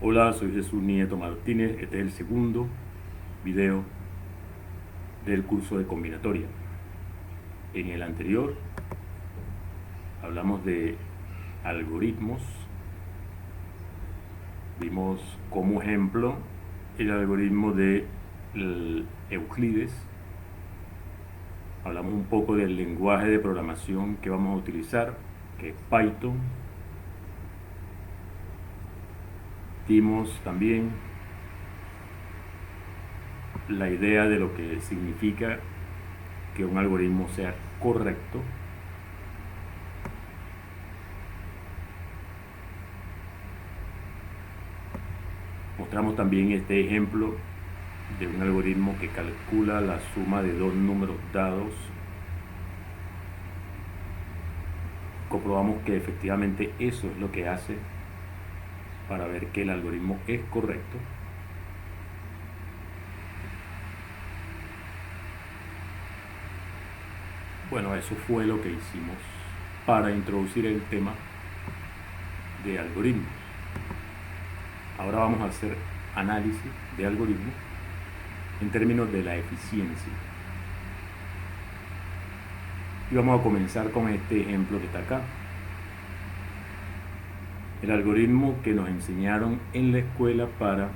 Hola, soy Jesús Nieto Martínez. Este es el segundo video del curso de combinatoria. En el anterior hablamos de algoritmos. Vimos como ejemplo el algoritmo de Euclides. Hablamos un poco del lenguaje de programación que vamos a utilizar, que es Python. Vimos también la idea de lo que significa que un algoritmo sea correcto. Mostramos también este ejemplo de un algoritmo que calcula la suma de dos números dados. Comprobamos que efectivamente eso es lo que hace para ver que el algoritmo es correcto. Bueno, eso fue lo que hicimos para introducir el tema de algoritmos. Ahora vamos a hacer análisis de algoritmos en términos de la eficiencia. Y vamos a comenzar con este ejemplo que está acá. El algoritmo que nos enseñaron en la escuela para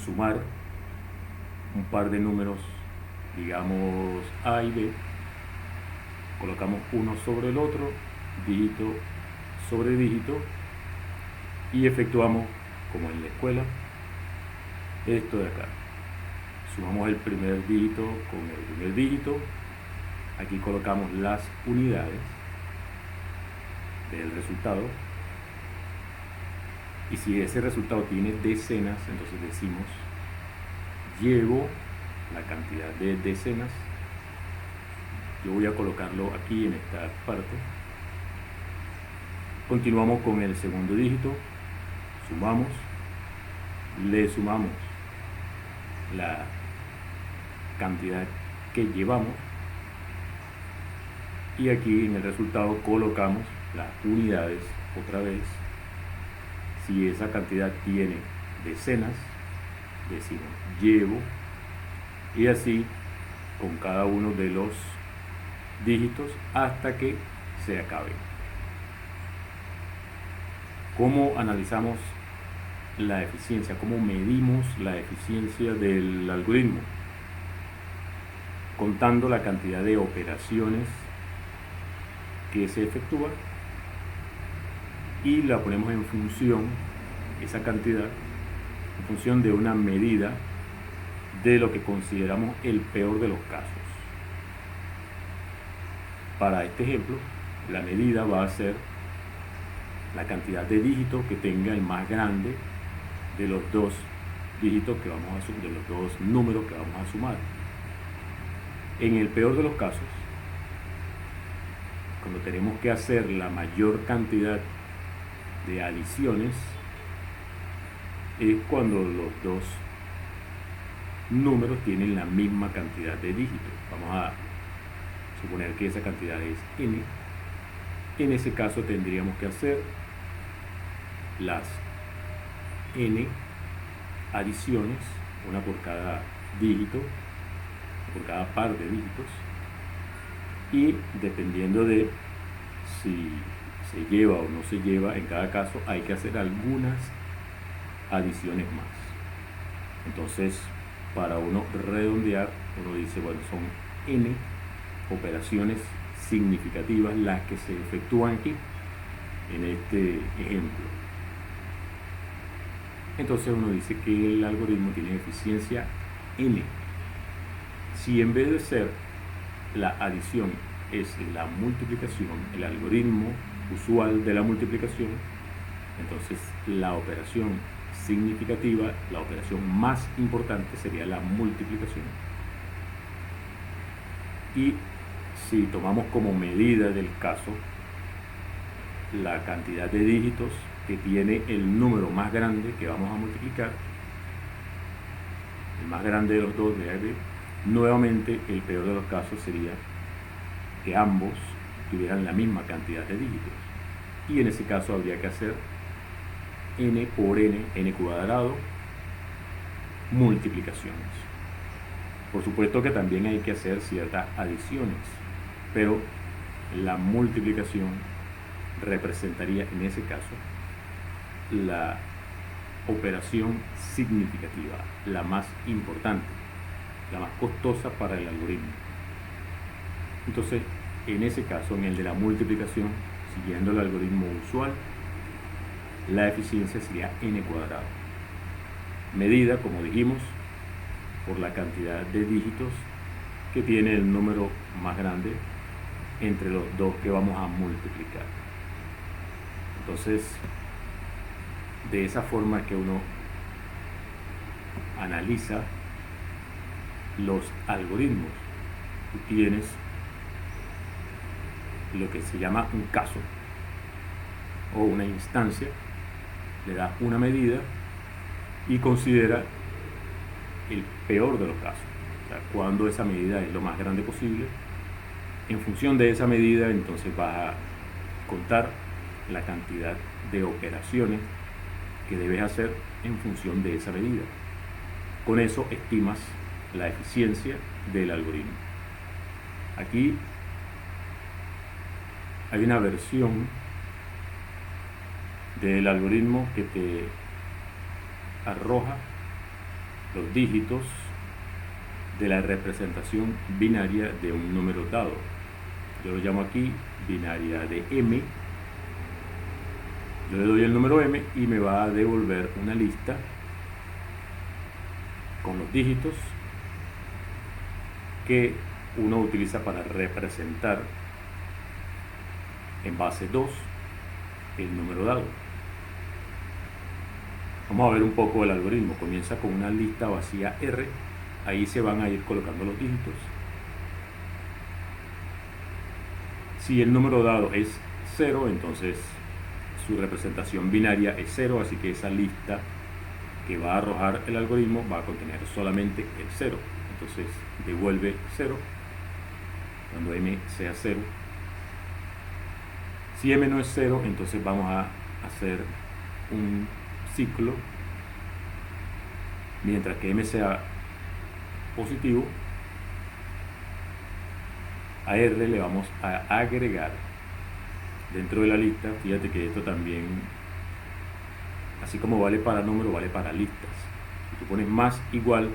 sumar un par de números, digamos A y B. Colocamos uno sobre el otro, dígito sobre dígito, y efectuamos, como en la escuela, esto de acá. Sumamos el primer dígito con el primer dígito. Aquí colocamos las unidades del resultado. Y si ese resultado tiene decenas, entonces decimos llevo la cantidad de decenas. Yo voy a colocarlo aquí en esta parte. Continuamos con el segundo dígito. Sumamos. Le sumamos la cantidad que llevamos. Y aquí en el resultado colocamos las unidades otra vez. Si esa cantidad tiene decenas, decimos llevo, y así con cada uno de los dígitos hasta que se acabe. ¿Cómo analizamos la eficiencia? ¿Cómo medimos la eficiencia del algoritmo? Contando la cantidad de operaciones que se efectúan y la ponemos en función, esa cantidad, en función de una medida de lo que consideramos el peor de los casos. Para este ejemplo, la medida va a ser la cantidad de dígitos que tenga el más grande de los dos dígitos que vamos a sumar, de los dos números que vamos a sumar. En el peor de los casos, cuando tenemos que hacer la mayor cantidad de adiciones, es cuando los dos números tienen la misma cantidad de dígitos. Vamos a suponer que esa cantidad es n. En ese caso tendríamos que hacer las n adiciones, una por cada dígito, por cada par de dígitos, y dependiendo de si se lleva o no se lleva, en cada caso hay que hacer algunas adiciones más. Entonces, para uno redondear, uno dice, bueno, son n operaciones significativas las que se efectúan aquí en este ejemplo. Entonces uno dice que el algoritmo tiene eficiencia n. Si en vez de ser la adición es la multiplicación, el algoritmo usual de la multiplicación, entonces la operación significativa, la operación más importante sería la multiplicación. Y si tomamos como medida del caso la cantidad de dígitos que tiene el número más grande que vamos a multiplicar, el más grande de los dos de AB, nuevamente el peor de los casos sería que ambos tuvieran la misma cantidad de dígitos, y en ese caso habría que hacer n por n cuadrado, multiplicaciones. Por supuesto que también hay que hacer ciertas adiciones, pero la multiplicación representaría en ese caso la operación significativa, la más importante, la más costosa para el algoritmo. Entonces, en ese caso, en el de la multiplicación, siguiendo el algoritmo usual, la eficiencia sería n cuadrado, medida, como dijimos, por la cantidad de dígitos que tiene el número más grande entre los dos que vamos a multiplicar. Entonces, de esa forma que uno analiza los algoritmos. Tú tienes lo que se llama un caso o una instancia, le das una medida y considera el peor de los casos, o sea, cuando esa medida es lo más grande posible. En función de esa medida, entonces vas a contar la cantidad de operaciones que debes hacer en función de esa medida. Con eso estimas la eficiencia del algoritmo. Aquí hay una versión del algoritmo que te arroja los dígitos de la representación binaria de un número dado. Yo lo llamo aquí binaria de m. Yo le doy el número m y me va a devolver una lista con los dígitos que uno utiliza para representar en base 2 el número dado. Vamos a ver un poco el algoritmo. Comienza con una lista vacía R. Ahí se van a ir colocando los dígitos. Si el número dado es 0, entonces su representación binaria es 0, así que esa lista que va a arrojar el algoritmo va a contener solamente el 0. Entonces devuelve 0 cuando m sea 0. Si m no es 0, entonces vamos a hacer un ciclo. Mientras que m sea positivo, a R le vamos a agregar dentro de la lista. Fíjate que esto también, así como vale para números, vale para listas. Si tú pones más igual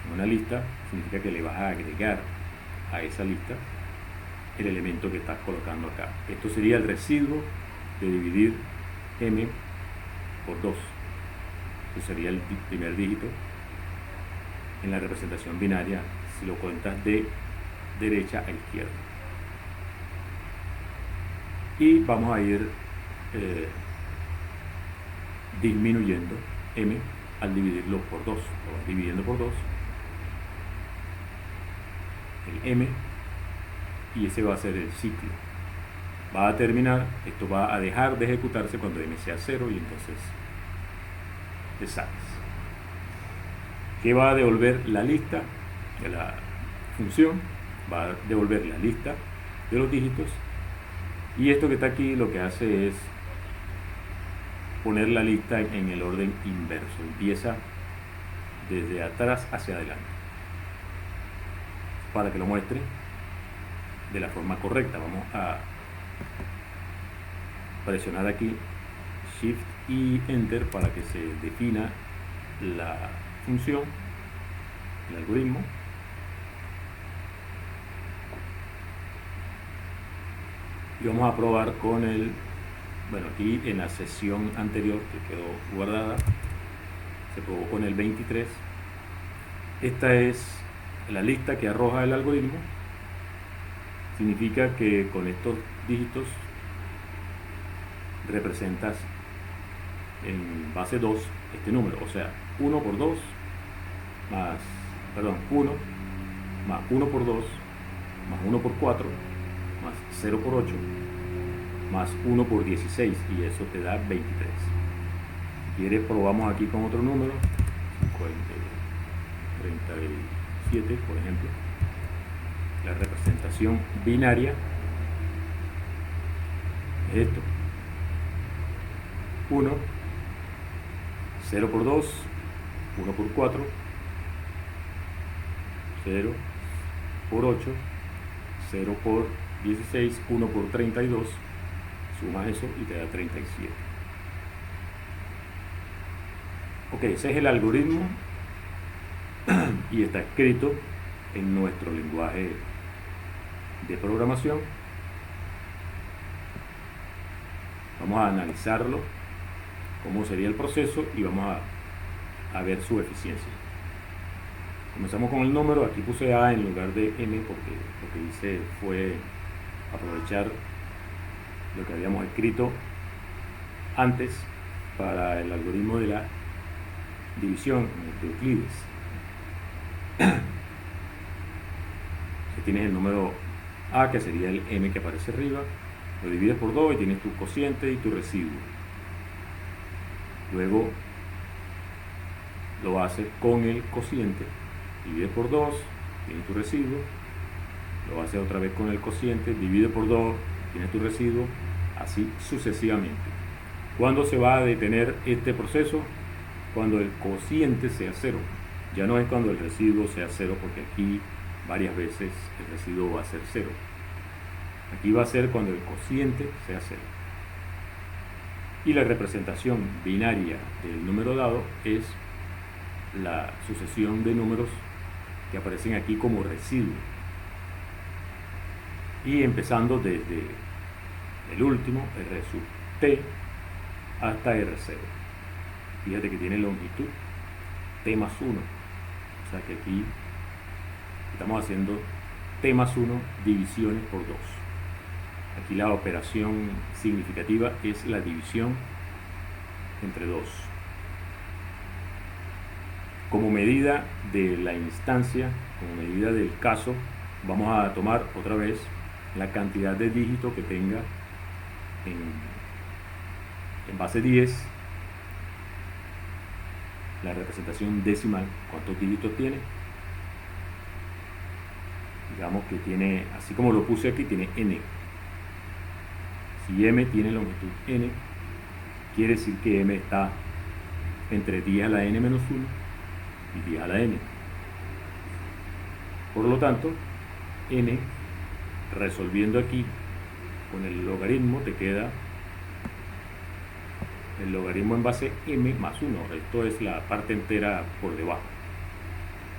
en una lista, significa que le vas a agregar a esa lista el elemento que estás colocando acá. Esto sería el residuo de dividir m por 2. Eso sería el primer dígito en la representación binaria si lo cuentas de derecha a izquierda. Y vamos a ir disminuyendo m al dividirlo por 2. Lo vas dividiendo por 2 el m, y ese va a ser el ciclo. Va a terminar, esto va a dejar de ejecutarse cuando m sea 0, y entonces te sales. ¿Qué va a devolver la lista de la función? Va a devolver la lista de los dígitos, y esto que está aquí lo que hace es poner la lista en el orden inverso. Empieza desde atrás hacia adelante para que lo muestre de la forma correcta. Vamos a presionar aquí Shift y Enter para que se defina la función, el algoritmo. Y vamos a probar con el, bueno, aquí en la sesión anterior que quedó guardada, se probó con el 23. Esta es la lista que arroja el algoritmo. Significa que con estos dígitos representas en base 2 este número, o sea, 1 por 2 más, perdón, 1 más 1 por 2 más 1 por 4 más 0 por 8 más 1 por 16, y eso te da 23. Si quieres, probamos aquí con otro número, 37, por ejemplo. La representación binaria es esto: 1 0 por 2, 1 por 4, 0 por 8, 0 por 16, 1 por 32, sumas eso y te da 37. Ok, ese es el algoritmo y está escrito en nuestro lenguaje de programación. Vamos a analizarlo, cómo sería el proceso, y vamos a ver su eficiencia. Comenzamos con el número. Aquí puse A en lugar de M porque lo que hice fue aprovechar lo que habíamos escrito antes para el algoritmo de la división de Euclides. Si tienes el número A, que sería el M que aparece arriba, lo divides por 2 y tienes tu cociente y tu residuo. Luego lo haces con el cociente, divides por 2, tienes tu residuo, lo haces otra vez con el cociente, divide por 2, tienes tu residuo, así sucesivamente. ¿Cuándo se va a detener este proceso? Cuando el cociente sea 0. Ya no es cuando el residuo sea 0, porque aquí varias veces el residuo va a ser 0. Aquí va a ser cuando el cociente sea 0. Y la representación binaria del número dado es la sucesión de números que aparecen aquí como residuo. Y empezando desde el último, R sub t, hasta R0. Fíjate que tiene longitud t más 1. O sea que aquí estamos haciendo t más 1 divisiones por 2. Aquí la operación significativa es la división entre 2. Como medida de la instancia, como medida del caso, vamos a tomar otra vez la cantidad de dígitos que tenga en base 10, la representación decimal, cuántos dígitos tiene. Digamos que tiene, así como lo puse aquí, tiene n. Si m tiene longitud n, quiere decir que m está entre 10 a la n menos 1 y 10 a la n. Por lo tanto, n, resolviendo aquí con el logaritmo, te queda el logaritmo en base m más 1. Esto es la parte entera por debajo.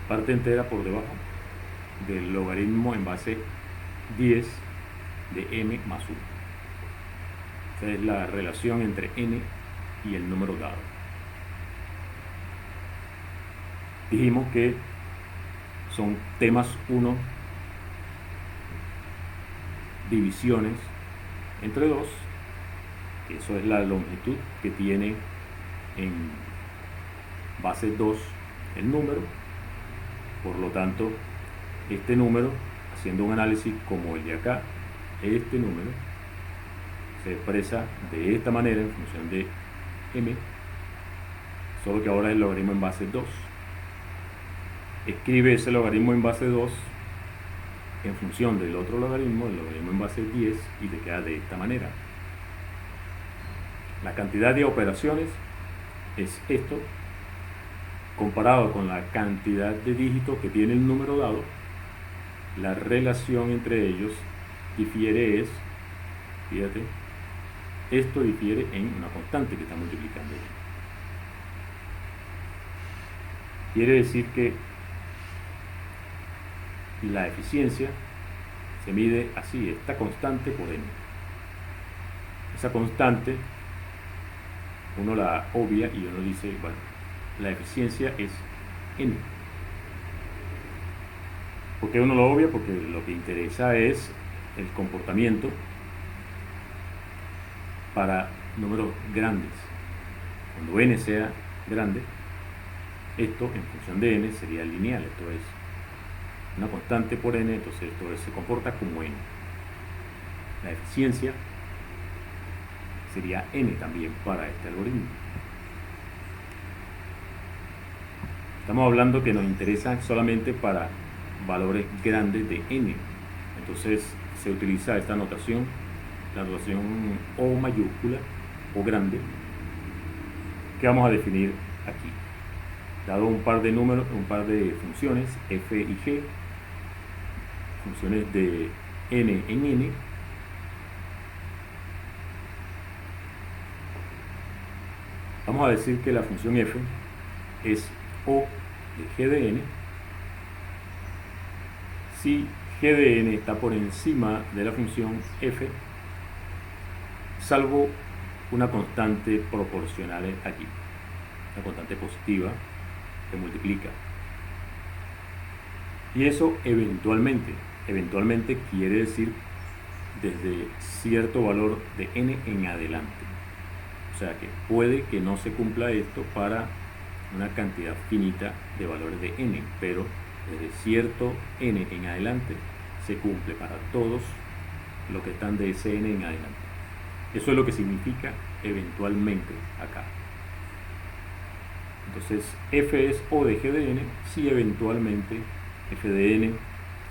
Parte entera por debajo del logaritmo en base 10 de m más 1. Esa es la relación entre n y el número dado. Dijimos que son t más 1 divisiones entre 2, que eso es la longitud que tiene en base 2 el número. Por lo tanto, este número, haciendo un análisis como el de acá, este número se expresa de esta manera en función de m, solo que ahora es el logaritmo en base 2. Escribe ese logaritmo en base 2 en función del otro logaritmo, el logaritmo en base 10, y te queda de esta manera. La cantidad de operaciones es esto, comparado con la cantidad de dígitos que tiene el número dado. La relación entre ellos difiere fíjate, esto difiere en una constante que está multiplicando. Quiere decir que la eficiencia se mide así, esta constante por n. Esa constante uno la obvia y uno dice, bueno, la eficiencia es n. ¿Por qué uno lo obvia? Porque lo que interesa es el comportamiento para números grandes. Cuando n sea grande, esto en función de n sería lineal. Esto es una constante por n, entonces esto se comporta como n. La eficiencia sería n también para este algoritmo. Estamos hablando que nos interesa solamente para valores grandes de n. Entonces se utiliza esta notación, la notación O mayúscula, O grande, que vamos a definir aquí. Dado un par de números, un par de funciones, f y g, funciones de n en n, vamos a decir que la función f es o de g de n si g de n está por encima de la función f, salvo una constante proporcional aquí, una constante positiva que multiplica. Y eso eventualmente quiere decir desde cierto valor de n en adelante. O sea que puede que no se cumpla esto para una cantidad finita de valores de n, pero desde cierto n en adelante se cumple para todos los que están de ese n en adelante. Eso es lo que significa eventualmente acá. Entonces f es o de g de n si eventualmente f de n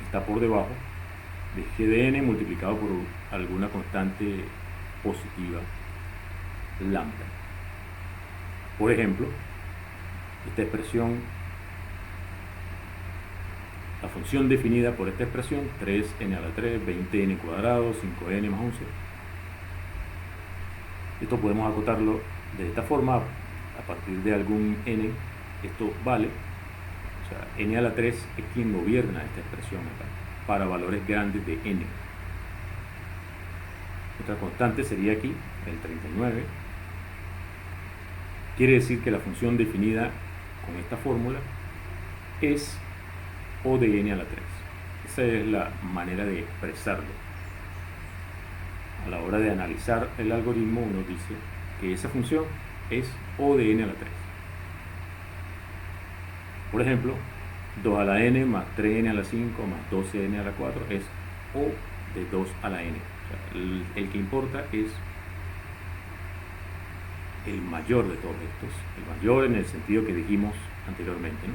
está por debajo de g de n multiplicado por alguna constante positiva lambda. Por ejemplo, esta expresión, la función definida por esta expresión, 3n a la 3, 20n cuadrado, 5n más 11. Esto podemos acotarlo de esta forma, a partir de algún n, esto vale. O sea, n a la 3 es quien gobierna esta expresión acá, para valores grandes de n. Otra constante sería aquí, el 39. Quiere decir que la función definida con esta fórmula es o de n a la 3. Esa es la manera de expresarlo. A la hora de analizar el algoritmo, uno dice que esa función es o de n a la 3. Por ejemplo, 2 a la n más 3n a la 5 más 12n a la 4 es o de 2 a la n. O sea, el que importa es el mayor de todos estos, el mayor en el sentido que dijimos anteriormente, ¿no?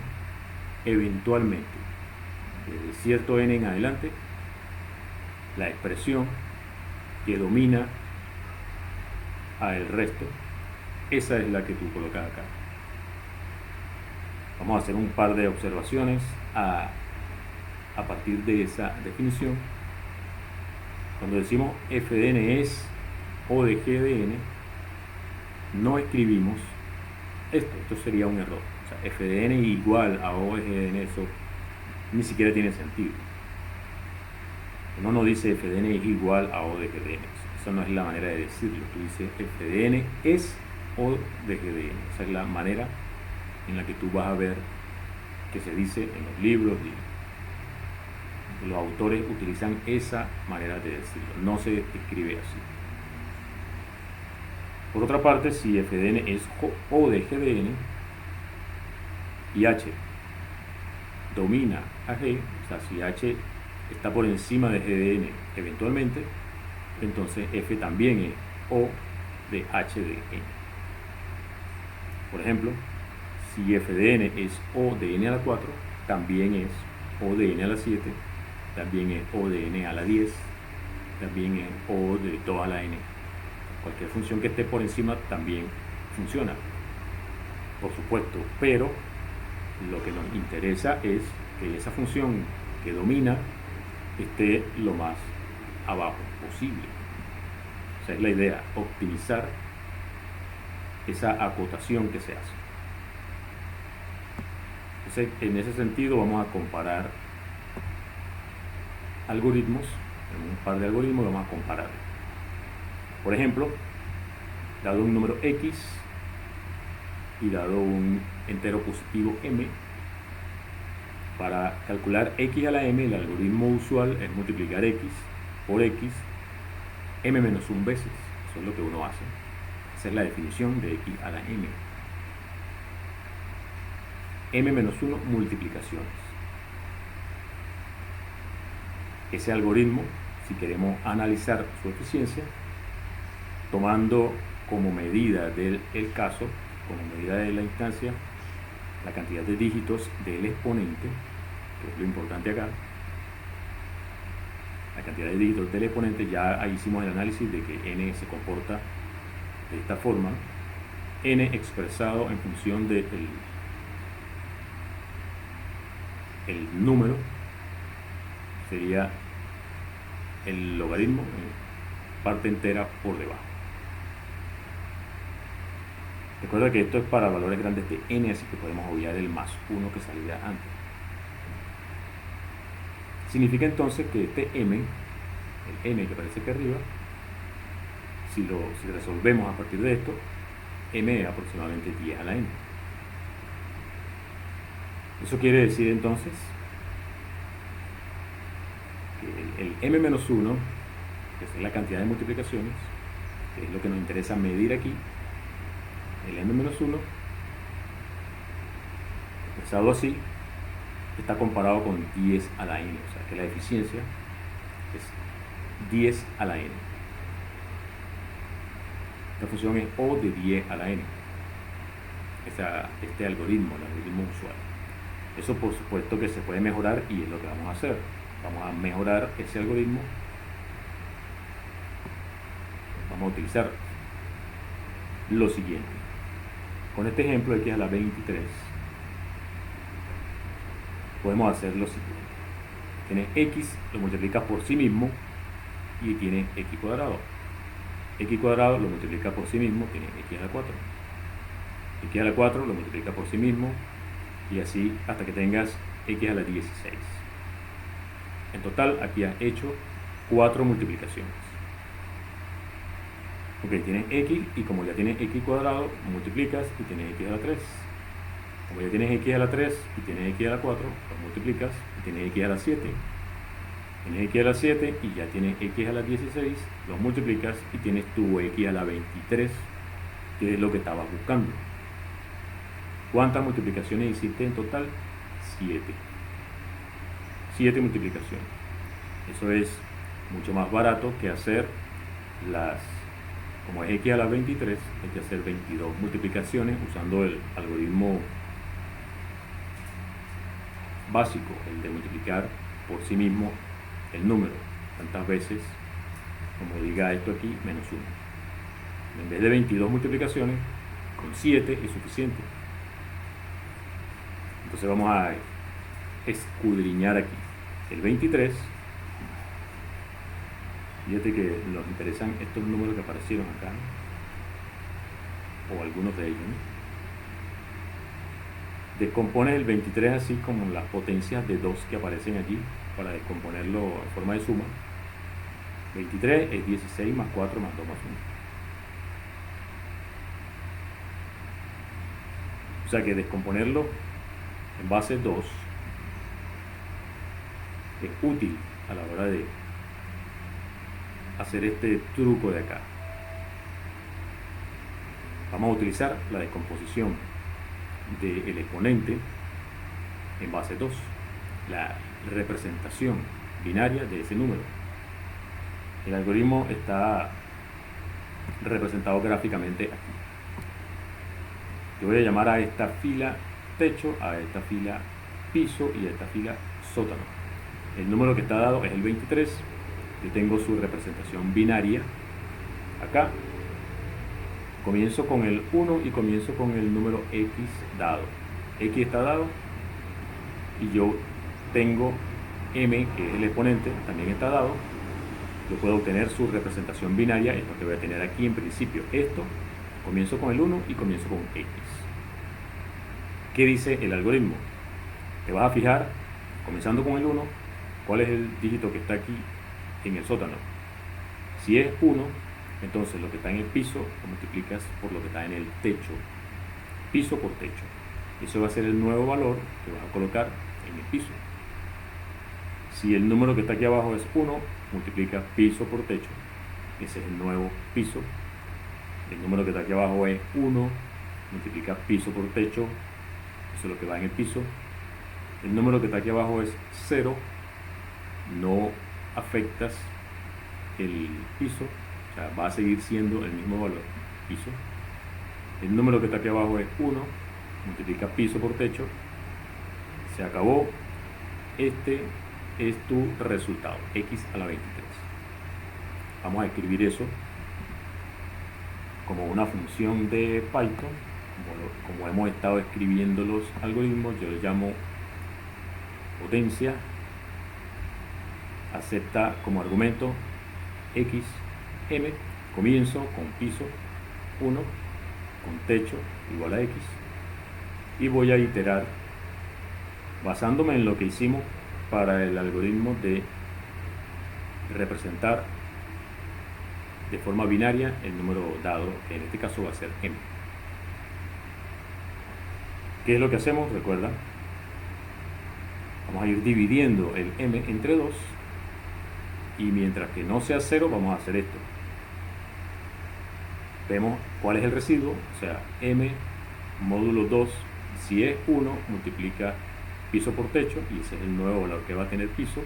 Eventualmente, desde cierto n en adelante, la expresión que domina al resto, esa es la que tú colocas acá. Vamos a hacer un par de observaciones a partir de esa definición. Cuando decimos f de n es o de g de n, no escribimos esto sería un error. O sea, f de n igual a o de g de n, eso ni siquiera tiene sentido. Uno no dice f de n es igual a o de g de n, esa no es la manera de decirlo. Tú dices f de n es o de g de n, esa es la manera en la que tú vas a ver que se dice en los libros y los autores utilizan esa manera de decirlo, no se escribe así. Por otra parte, si f de n es o de g de n y h domina a g, o sea, si h está por encima de g de n eventualmente, entonces f también es o de h de n. Por ejemplo, si f de n es o de n a la 4, también es o de n a la 7, también es o de n a la 10, también es o de 2 a la n. Cualquier función que esté por encima también funciona, por supuesto, pero lo que nos interesa es que esa función que domina esté lo más abajo posible. Esa es la idea, optimizar esa acotación que se hace. Entonces, en ese sentido vamos a comparar algoritmos, un par de algoritmos vamos a comparar. Por ejemplo, dado un número x y dado un entero positivo m, para calcular x a la m, el algoritmo usual es multiplicar x por x m menos 1 veces. Eso es lo que uno hace. Esa es la definición de x a la m. M menos 1 multiplicaciones. Ese algoritmo, si queremos analizar su eficiencia, tomando como medida del caso, como medida de la instancia, la cantidad de dígitos del exponente, que es lo importante acá, la cantidad de dígitos del exponente, ya ahí hicimos el análisis de que n se comporta de esta forma, n expresado en función del el número sería el logaritmo en parte entera por debajo. Recuerda que esto es para valores grandes de n, así que podemos obviar el más 1 que salía antes. Significa entonces que este m, el m que aparece aquí arriba, si resolvemos a partir de esto, m es aproximadamente 10 a la n. Eso quiere decir entonces que el m-1, que es la cantidad de multiplicaciones, que es lo que nos interesa medir aquí, el m-1, expresado así, está comparado con 10 a la n, o sea que la eficiencia es 10 a la n. Esta función es O de 10 a la n. Este algoritmo, el algoritmo usual. Eso por supuesto que se puede mejorar y es lo que vamos a hacer. Vamos a mejorar ese algoritmo. Vamos a utilizar lo siguiente. Con este ejemplo x a la 23 podemos hacer lo siguiente. Tienes x, lo multiplicas por sí mismo y tienes x cuadrado. X cuadrado lo multiplica por sí mismo, tiene x a la 4. X a la 4 lo multiplica por sí mismo y así hasta que tengas x a la 16. En total aquí has hecho 4 multiplicaciones. Ok, tienes x y como ya tienes x cuadrado, multiplicas y tienes x a la 3. Como ya tienes x a la 3 y tienes x a la 4, lo multiplicas y tienes x a la 7. Tienes x a la 7 y ya tienes x a la 16, los multiplicas y tienes tu x a la 23, que es lo que estabas buscando. ¿Cuántas multiplicaciones hiciste en total? 7. 7 multiplicaciones. Eso es mucho más barato que hacer como es x a la 23, hay que hacer 22 multiplicaciones usando el algoritmo básico, el de multiplicar por sí mismo el número, tantas veces como diga esto aquí, menos 1. En vez de 22 multiplicaciones, con 7 es suficiente. Entonces vamos a escudriñar aquí. El 23, fíjate que nos interesan estos números que aparecieron acá, o algunos de ellos, ¿no? Descompones el 23 así como las potencias de 2 que aparecen aquí, para descomponerlo en forma de suma. 23 es 16 más 4 más 2 más 1. O sea que descomponerlo en base 2 es útil a la hora de hacer este truco de acá. Vamos a utilizar la descomposición del exponente en base 2, la representación binaria de ese número. El algoritmo está representado gráficamente aquí. Yo voy a llamar a esta fila techo, a esta fila piso y a esta fila sótano. El número que está dado es el 23. Yo tengo su representación binaria acá. Comienzo con el 1 y comienzo con el número x dado. X está dado y yo tengo m, que es el exponente, también está dado. Yo puedo obtener su representación binaria, es lo que voy a tener aquí en principio. Esto, comienzo con el 1 y comienzo con x. ¿Qué dice el algoritmo? Te vas a fijar, comenzando con el 1, cuál es el dígito que está aquí en el sótano. Si es 1, entonces lo que está en el piso lo multiplicas por lo que está en el techo. Piso por techo. Eso va a ser el nuevo valor que vas a colocar en el piso. Si el número que está aquí abajo es 1, multiplica piso por techo. Ese es el nuevo piso. El número que está aquí abajo es 1, multiplica piso por techo. Eso es lo que va en el piso. El número que está aquí abajo es 0. No afectas el piso. O sea, va a seguir siendo el mismo valor, piso. El número que está aquí abajo es 1, multiplica piso por techo. Se acabó. Este es tu resultado, x a la 23. Vamos a escribir eso. como una función de Python, como hemos estado escribiendo los algoritmos. Yo le llamo potencia, acepta como argumento x, m, comienzo con piso 1, con techo igual a x, y voy a iterar basándome en lo que hicimos para el algoritmo de representar de forma binaria el número dado, que en este caso va a ser m. ¿Qué es lo que hacemos? Recuerda, vamos a ir dividiendo el m entre 2, y mientras que no sea 0 vamos a hacer esto. Vemos cuál es el residuo, o sea, m módulo 2, si es 1, multiplica piso por techo, y ese es el nuevo valor que va a tener piso.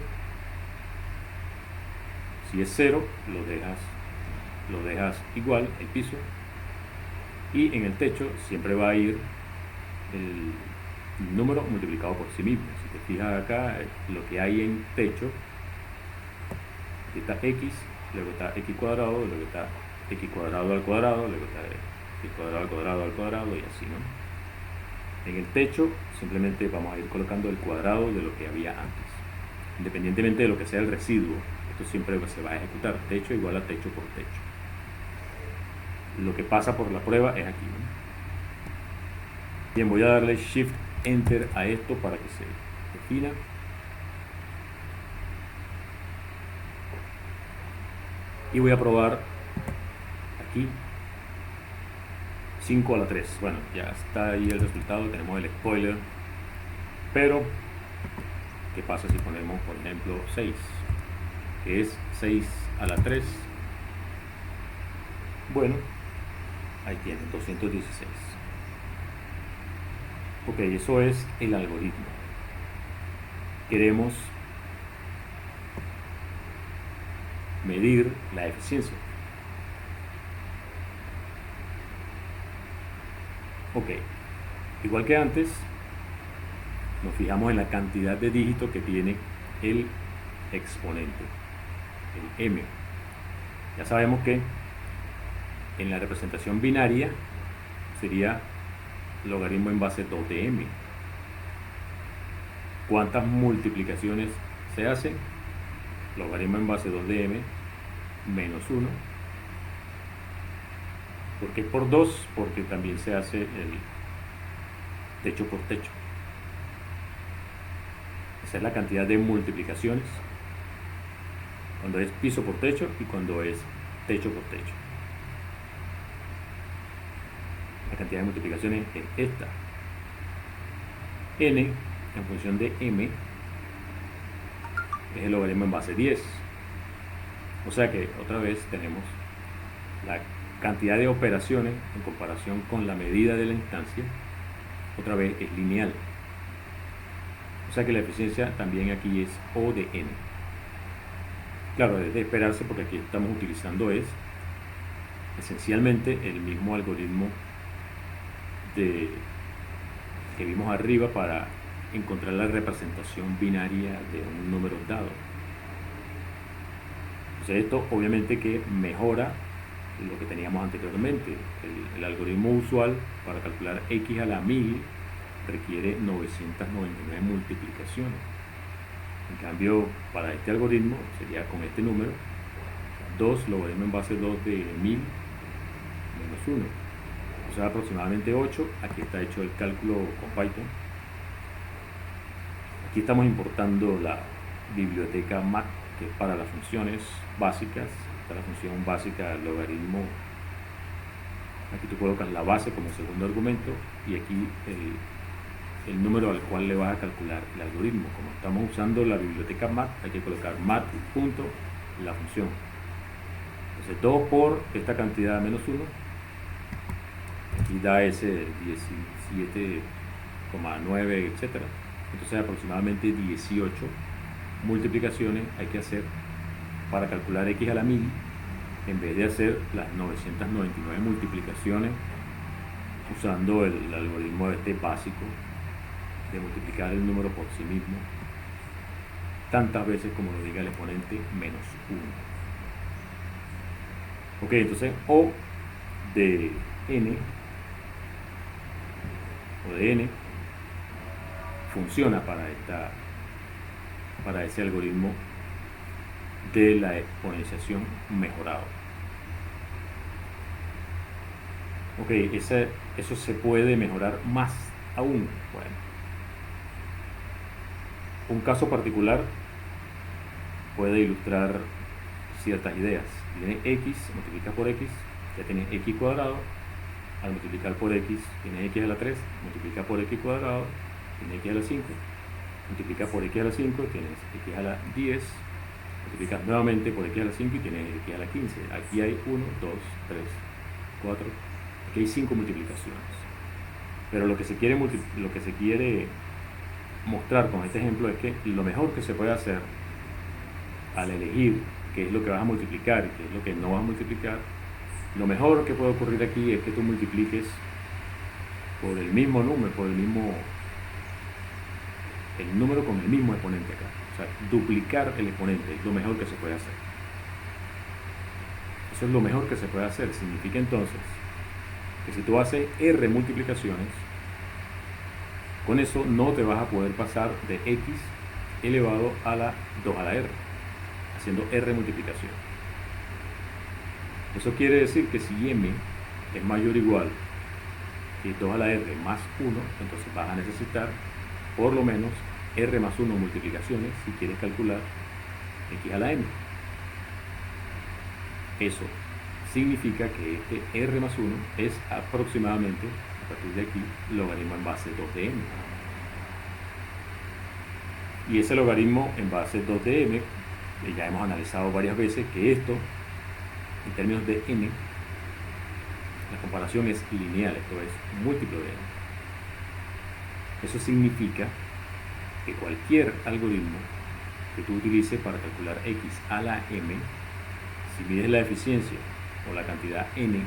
Si es 0, lo dejas igual, el piso, y en el techo siempre va a ir el número multiplicado por sí mismo. Si te fijas acá, lo que hay en techo, aquí está x, luego está x cuadrado, luego está x cuadrado al cuadrado, luego está x cuadrado al cuadrado al cuadrado, y así, ¿no? En el techo simplemente vamos a ir colocando el cuadrado de lo que había antes, independientemente de lo que sea el residuo. Esto siempre se va a ejecutar, techo igual a techo por techo. Lo que pasa por la prueba es aquí, ¿no? Bien, voy a darle Shift Enter a esto para que se defina. Y voy a probar aquí 5 a la 3. Bueno, ya está ahí el resultado, tenemos el spoiler. Pero, ¿qué pasa si ponemos, por ejemplo, 6? Que es 6 a la 3. Bueno, ahí tienen 216. Ok, eso es el algoritmo. Queremos medir la eficiencia. Ok, igual que antes, nos fijamos en la cantidad de dígitos que tiene el exponente, el m. Ya sabemos que en la representación binaria sería logaritmo en base 2 de m. ¿Cuántas multiplicaciones se hacen? Logaritmo en base 2 de m menos 1. ¿Por qué por 2? Porque también se hace el techo por techo. Esa es la cantidad de multiplicaciones cuando es piso por techo y cuando es techo por techo. La cantidad de multiplicaciones es esta. N en función de m es el logaritmo en base 10. O sea que otra vez tenemos la cantidad de operaciones en comparación con la medida de la instancia, otra vez es lineal. O sea que la eficiencia también aquí es O de n. Claro, es de esperarse porque aquí estamos utilizando esencialmente el mismo algoritmo que vimos arriba para encontrar la representación binaria de un número dado. Entonces esto obviamente que mejora lo que teníamos anteriormente. El algoritmo usual para calcular x a la 1000 requiere 999 multiplicaciones. En cambio, para este algoritmo sería con este número 2 logaritmo en base 2 de 1000 menos 1, o sea aproximadamente 8. Aquí está hecho el cálculo con Python. Aquí estamos importando la biblioteca mat, que es para las funciones básicas. Está la función básica logaritmo. Aquí tú colocas la base como segundo argumento y aquí el número al cual le vas a calcular el algoritmo. Como estamos usando la biblioteca mat, hay que colocar mat punto la función. Entonces 2 por esta cantidad menos 1, aquí da ese 17,9, etcétera. Entonces aproximadamente 18 multiplicaciones hay que hacer para calcular x a la 1000, en vez de hacer las 999 multiplicaciones usando el algoritmo básico de multiplicar el número por sí mismo tantas veces como lo diga el exponente menos 1. Ok, entonces O de n o de n funciona para ese algoritmo de la exponenciación mejorado. Ok, eso se puede mejorar más aún. Bueno, un caso particular puede ilustrar ciertas ideas. Si tienes x, multiplica por x, ya tienes x cuadrado. Al multiplicar por x, tienes x a la 3, multiplica por x cuadrado, tienes x a la 5, multiplica por x a la 5, tienes x a la 10, multiplicas nuevamente por x a la 5 y tienes x a la 15. Aquí hay 1, 2, 3, 4, aquí hay 5 multiplicaciones. Pero lo que se quiere mostrar con este ejemplo es que lo mejor que se puede hacer al elegir qué es lo que vas a multiplicar y qué es lo que no vas a multiplicar, lo mejor que puede ocurrir aquí es que tú multipliques por el mismo número, el número con el mismo exponente acá. O sea, duplicar el exponente es lo mejor que se puede hacer. Eso es lo mejor que se puede hacer. Significa entonces que si tú haces r multiplicaciones, con eso no te vas a poder pasar de x elevado a la 2 a la r, haciendo r multiplicación. Eso quiere decir que si m es mayor o igual que 2 a la r más 1, entonces vas a necesitar por lo menos r más 1 multiplicaciones si quieres calcular x a la m. Eso significa que este r más 1 es aproximadamente, a partir de aquí, logaritmo en base 2 de m. Y ese logaritmo en base 2 de m, ya hemos analizado varias veces que esto, en términos de n, la comparación es lineal, esto es múltiplo de n. Eso significa que cualquier algoritmo que tú utilices para calcular x a la m, si mides la eficiencia o la cantidad n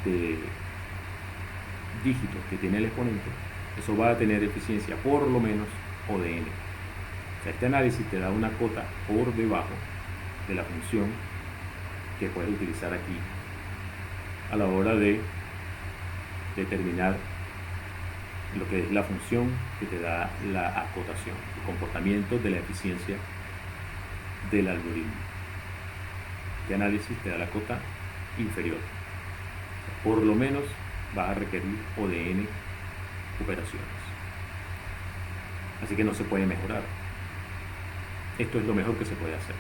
de dígitos que tiene el exponente, eso va a tener eficiencia por lo menos O de n. O sea, este análisis te da una cota por debajo de la función que puedes utilizar aquí a la hora de determinar lo que es la función que te da la acotación, el comportamiento de la eficiencia del algoritmo. Este análisis te da la cota inferior. Por lo menos vas a requerir O de n operaciones. Así que no se puede mejorar. Esto es lo mejor que se puede hacer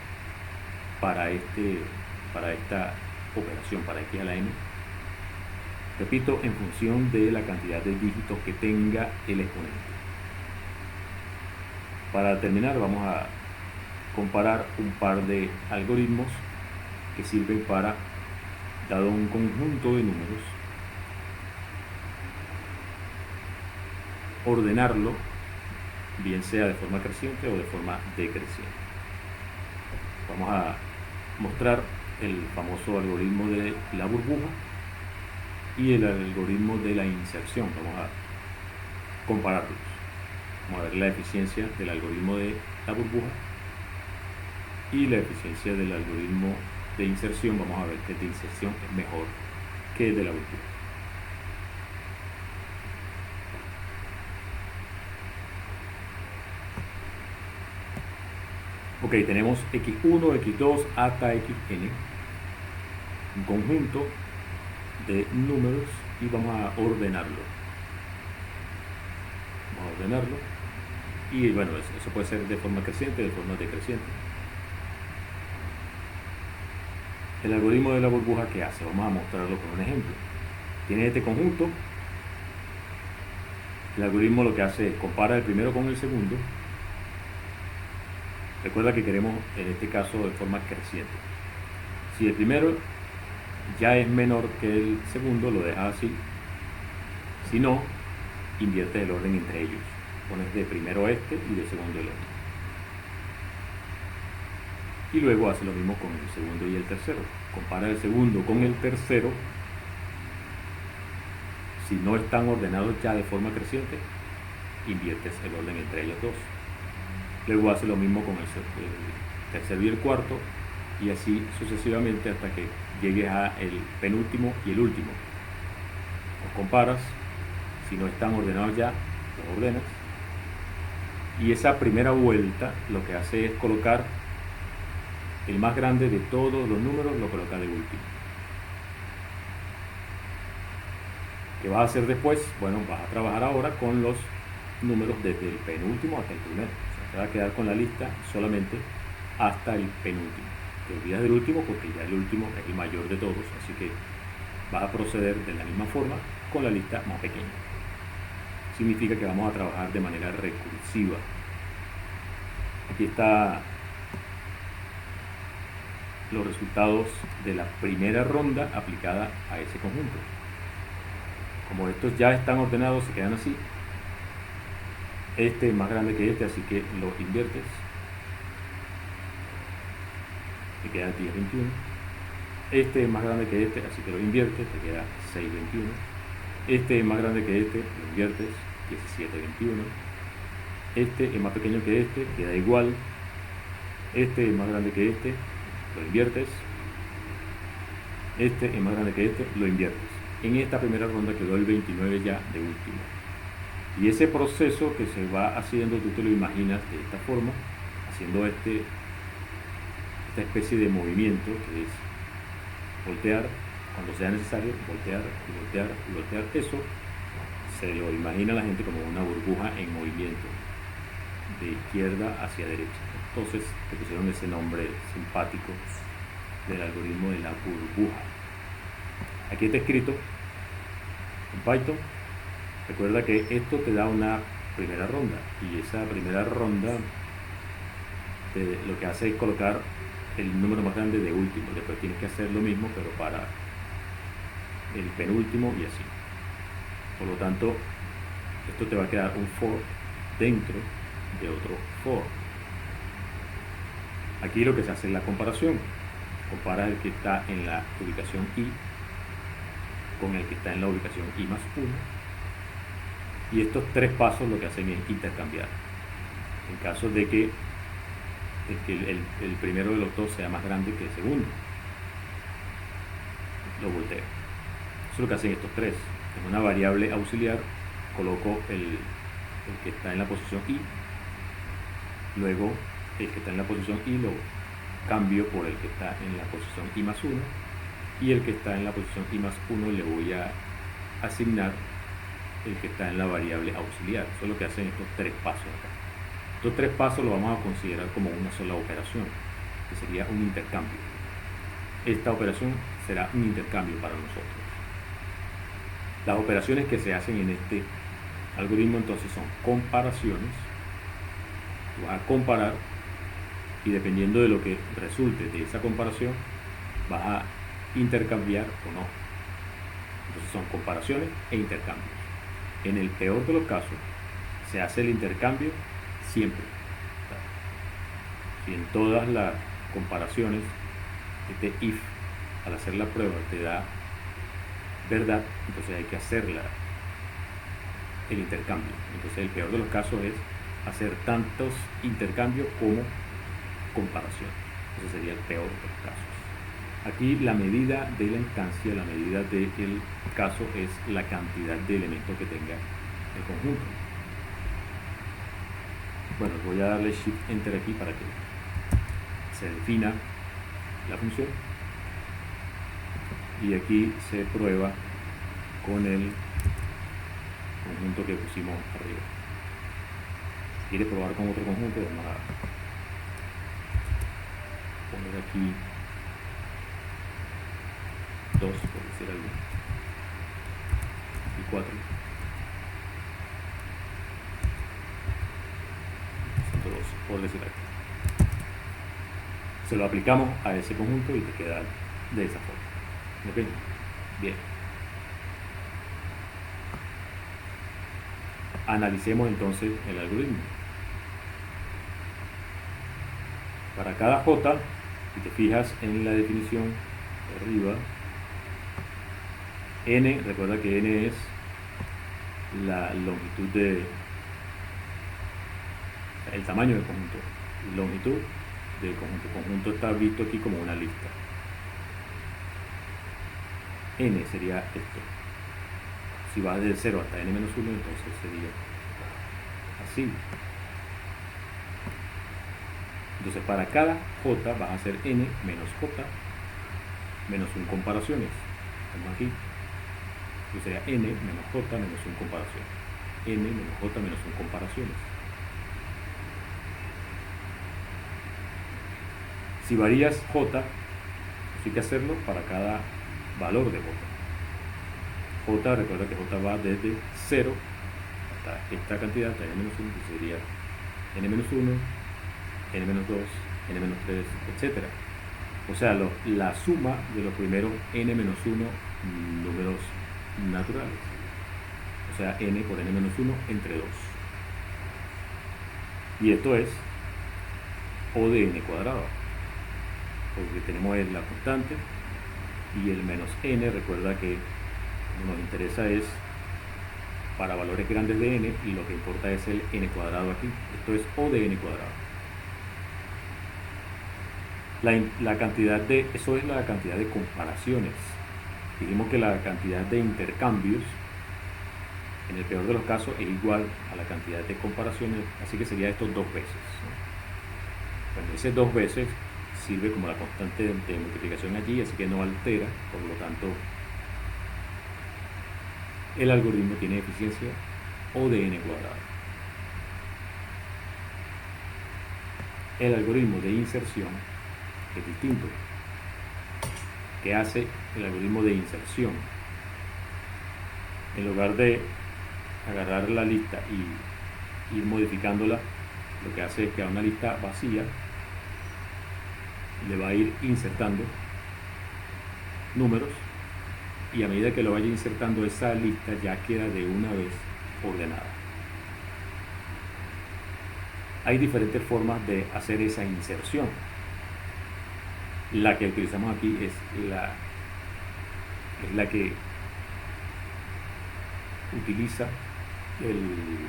para esta operación, para x a la n. Repito, en función de la cantidad de dígitos que tenga el exponente. Para terminar, vamos a comparar un par de algoritmos que sirven para, dado un conjunto de números, ordenarlo, bien sea de forma creciente o de forma decreciente. Vamos a mostrar el famoso algoritmo de la burbuja y el algoritmo de la inserción. Vamos a compararlos. Vamos a ver la eficiencia del algoritmo de la burbuja y la eficiencia del algoritmo de inserción. Vamos a ver que el de inserción es mejor que el de la burbuja. Ok, tenemos x1, x2 hasta xn, un conjunto de números, y vamos a ordenarlo. Y bueno, eso puede ser de forma creciente, de forma decreciente. El algoritmo de la burbuja, ¿qué hace? Vamos a mostrarlo con un ejemplo. Tienes este conjunto. El algoritmo lo que hace es compara el primero con el segundo. Recuerda que queremos, en este caso, de forma creciente. Si el primero ya es menor que el segundo, lo dejas así. Si no, inviertes el orden entre ellos. Pones de primero este y de segundo el otro. Y luego hace lo mismo con el segundo y el tercero. Compara el segundo con el tercero. Si no están ordenados ya de forma creciente, inviertes el orden entre ellos dos. Luego hace lo mismo con el tercero y el cuarto. y así sucesivamente hasta que llegues a el penúltimo y el último. Los comparas, si no están ordenados ya, los ordenas, y esa primera vuelta lo que hace es colocar el más grande de todos los números, lo coloca de último. ¿Qué vas a hacer después? Bueno, vas a trabajar ahora con los números desde el penúltimo hasta el primero. O sea, te vas a quedar con la lista solamente hasta el penúltimo. Te olvidas del último porque ya el último es el mayor de todos, así que vas a proceder de la misma forma con la lista más pequeña. Significa que vamos a trabajar de manera recursiva. Aquí está los resultados de la primera ronda aplicada a ese conjunto. Como estos ya están ordenados, se quedan así. Este es más grande que este, así que lo inviertes. Te queda 10, 21. Este es más grande que este, así que lo inviertes, te queda 6, 21. Este es más grande que este, lo inviertes, 17, 21. Este es más pequeño que este, queda igual. Este es más grande que este, lo inviertes. Este es más grande que este, lo inviertes. En esta primera ronda quedó el 29 ya de último. Y ese proceso que se va haciendo, tú te lo imaginas de esta forma, haciendo esta especie de movimiento que es voltear cuando sea necesario, voltear y voltear y voltear. Eso se lo imagina la gente como una burbuja en movimiento de izquierda hacia derecha. Entonces te pusieron ese nombre simpático del algoritmo de la burbuja. Aquí está escrito en Python. Recuerda que esto te da una primera ronda y esa primera ronda lo que hace es colocar el número más grande de último. Después tienes que hacer lo mismo pero para el penúltimo y así. Por lo tanto, esto te va a quedar un for dentro de otro for. Aquí lo que se hace es la comparación. Compara el que está en la ubicación i con el que está en la ubicación i más 1. Y estos tres pasos lo que hacen es intercambiar. En caso de que el primero de los dos sea más grande que el segundo, lo volteo. Eso es lo que hacen estos tres. En una variable auxiliar coloco el que está en la posición i, luego el que está en la posición i lo cambio por el que está en la posición i más 1, y el que está en la posición i más 1 le voy a asignar el que está en la variable auxiliar. Eso es lo que hacen estos tres pasos acá. Estos tres pasos lo vamos a considerar como una sola operación, que sería un intercambio. Esta operación será un intercambio para nosotros. Las operaciones que se hacen en este algoritmo entonces son comparaciones. Tú vas a comparar y dependiendo de lo que resulte de esa comparación vas a intercambiar o no. Entonces son comparaciones e intercambios. En el peor de los casos se hace el intercambio siempre. Si en todas las comparaciones este if al hacer la prueba te da verdad, entonces hay que hacer el intercambio. Entonces el peor de los casos es hacer tantos intercambios como comparación. Ese sería el peor de los casos. Aquí la medida de la instancia, la medida del caso es la cantidad de elementos que tenga el conjunto. Bueno, voy a darle Shift Enter aquí para que se defina la función. Y aquí se prueba con el conjunto que pusimos arriba. Si quiere probar con otro conjunto, vamos a poner aquí 2, por decir algo, y 4. 102, por decir algo. Se lo aplicamos a ese conjunto y te queda de esa forma. ¿Ok? Bien. Analicemos entonces el algoritmo. Para cada J, si te fijas en la definición de arriba, n, recuerda que n es la longitud el tamaño del conjunto. Longitud del conjunto. El conjunto está visto aquí como una lista. N sería esto. Si va desde 0 hasta n-1, entonces sería así. Entonces para cada j vas a hacer n menos j menos 1 comparaciones. Estamos aquí. Entonces sería n menos j menos 1 comparaciones. N menos j menos 1 comparaciones. Si varías j, hay que hacerlo para cada valor de j. J, recuerda que j va desde 0 hasta esta cantidad, hasta n-1, que sería n-1, n-2, n-3, etc. O sea, la suma de los primeros n-1 números naturales. O sea, n por n-1 entre 2. Y esto es O de n cuadrado. Porque tenemos la constante y el menos n, recuerda que nos interesa es para valores grandes de n y lo que importa es el n cuadrado aquí. Esto es O de n cuadrado. La cantidad de, eso es la cantidad de comparaciones. Dijimos que la cantidad de intercambios, en el peor de los casos, es igual a la cantidad de comparaciones, así que sería esto 2 veces, ¿no? Cuando dice 2 veces, sirve como la constante de multiplicación allí, así que no altera, por lo tanto, el algoritmo tiene eficiencia O de n cuadrado. El algoritmo de inserción es distinto. ¿Qué hace el algoritmo de inserción? En lugar de agarrar la lista y ir modificándola, lo que hace es que a una lista vacía le va a ir insertando números, y a medida que lo vaya insertando, esa lista ya queda de una vez ordenada. Hay diferentes formas de hacer esa inserción. La que utilizamos aquí es la que utiliza el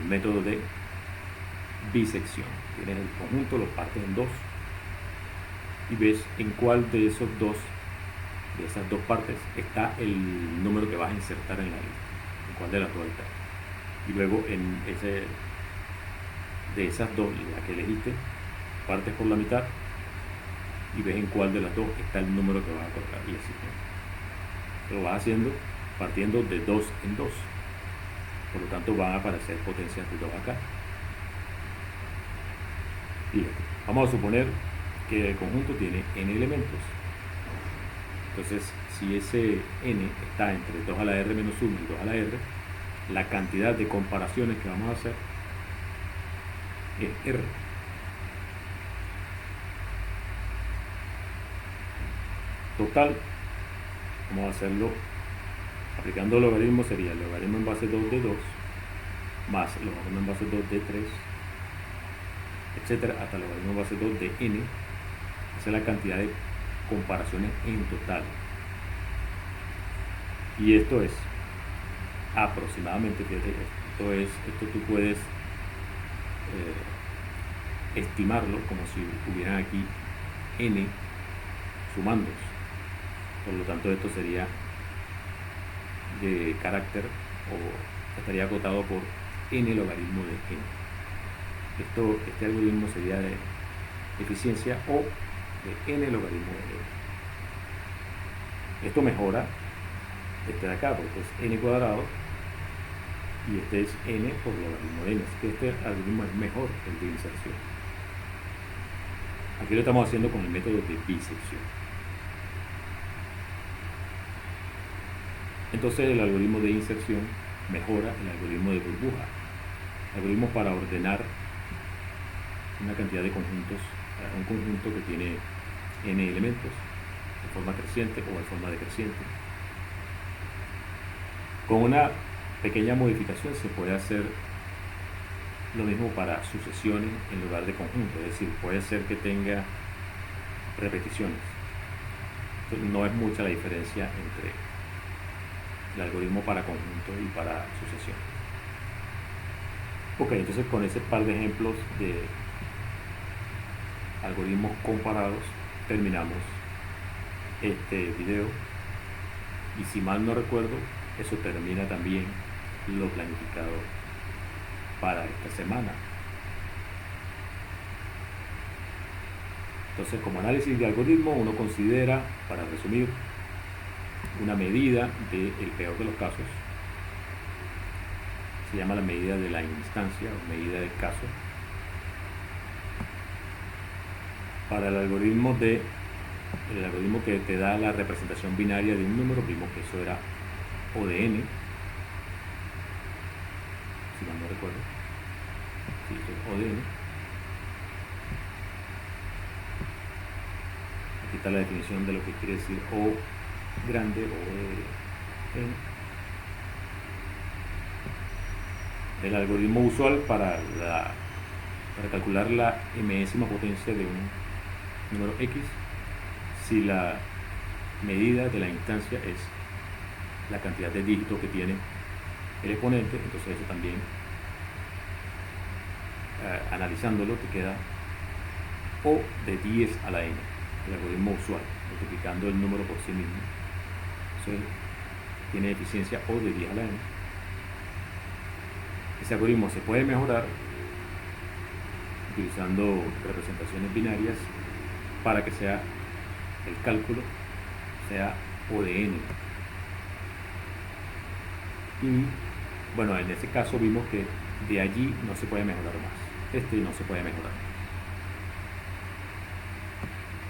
método de bisección. Tienes el conjunto, lo partes en dos y ves en cuál de esas dos partes está el número que vas a insertar en la lista, en cuál de las dos está. Y luego de esas dos, la que elegiste, partes por la mitad y ves en cuál de las dos está el número que vas a colocar, y así, ¿no? Lo vas haciendo partiendo de 2 en 2. Por lo tanto van a aparecer potencias de 2 acá. Fíjate, vamos a suponer que el conjunto tiene n elementos. Entonces, si ese n está entre 2 a la r menos 1 y 2 a la r, la cantidad de comparaciones que vamos a hacer es r. Total, vamos a hacerlo aplicando el logaritmo, sería el logaritmo en base 2 de 2 más el logaritmo en base 2 de 3, etcétera, hasta el logaritmo en base 2 de n. Esa es la cantidad de comparaciones en total. Y esto es aproximadamente, fíjate, esto tú puedes estimarlo como si hubieran aquí n sumandos. Por lo tanto, esto sería de carácter, o estaría acotado por n logaritmo de n. Este algoritmo sería de eficiencia O de n logaritmo de n. Esto mejora este de acá, porque es n cuadrado y este es n por logaritmo de n. Así que este algoritmo es mejor que el de inserción. Aquí lo estamos haciendo con el método de bisección. Entonces el algoritmo de inserción mejora el algoritmo de burbuja. El algoritmo para ordenar una cantidad de conjuntos, un conjunto que tiene n elementos, de forma creciente o de forma decreciente. Con una pequeña modificación se puede hacer lo mismo para sucesiones en lugar de conjuntos, es decir, puede ser que tenga repeticiones. Entonces, no es mucha la diferencia entre el algoritmo para conjuntos y para sucesión. Ok, entonces con ese par de ejemplos algoritmos comparados, terminamos este video. Y si mal no recuerdo, eso termina también lo planificado para esta semana. Entonces, como análisis de algoritmo, uno considera, para resumir, una medida del peor de los casos. Se llama la medida de la instancia o medida del caso. Para el algoritmo que te da la representación binaria de un número, vimos que eso era O de n, si mal no recuerdo. Sí, esto es O de n. Aquí está la definición de lo que quiere decir O grande, O de n. El algoritmo usual para calcular la mésima potencia de un número x, si la medida de la instancia es la cantidad de dígitos que tiene el exponente, entonces eso también, analizándolo, te queda O de 10 a la n, el algoritmo usual, multiplicando el número por sí mismo. Entonces tiene eficiencia O de 10 a la n. Ese algoritmo se puede mejorar utilizando representaciones binarias para que sea el cálculo sea O de n. Y bueno, en ese caso vimos que de allí no se puede mejorar más. No se puede mejorar.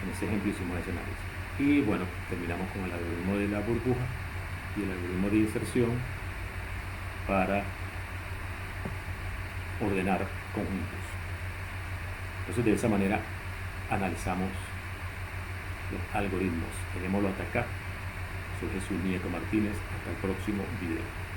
En ese ejemplo hicimos ese análisis. Y bueno, terminamos con el algoritmo de la burbuja y el algoritmo de inserción para ordenar conjuntos. Entonces, de esa manera analizamos los algoritmos. Dejémoslo hasta acá. Soy Jesús Nieto Martínez. Hasta el próximo video.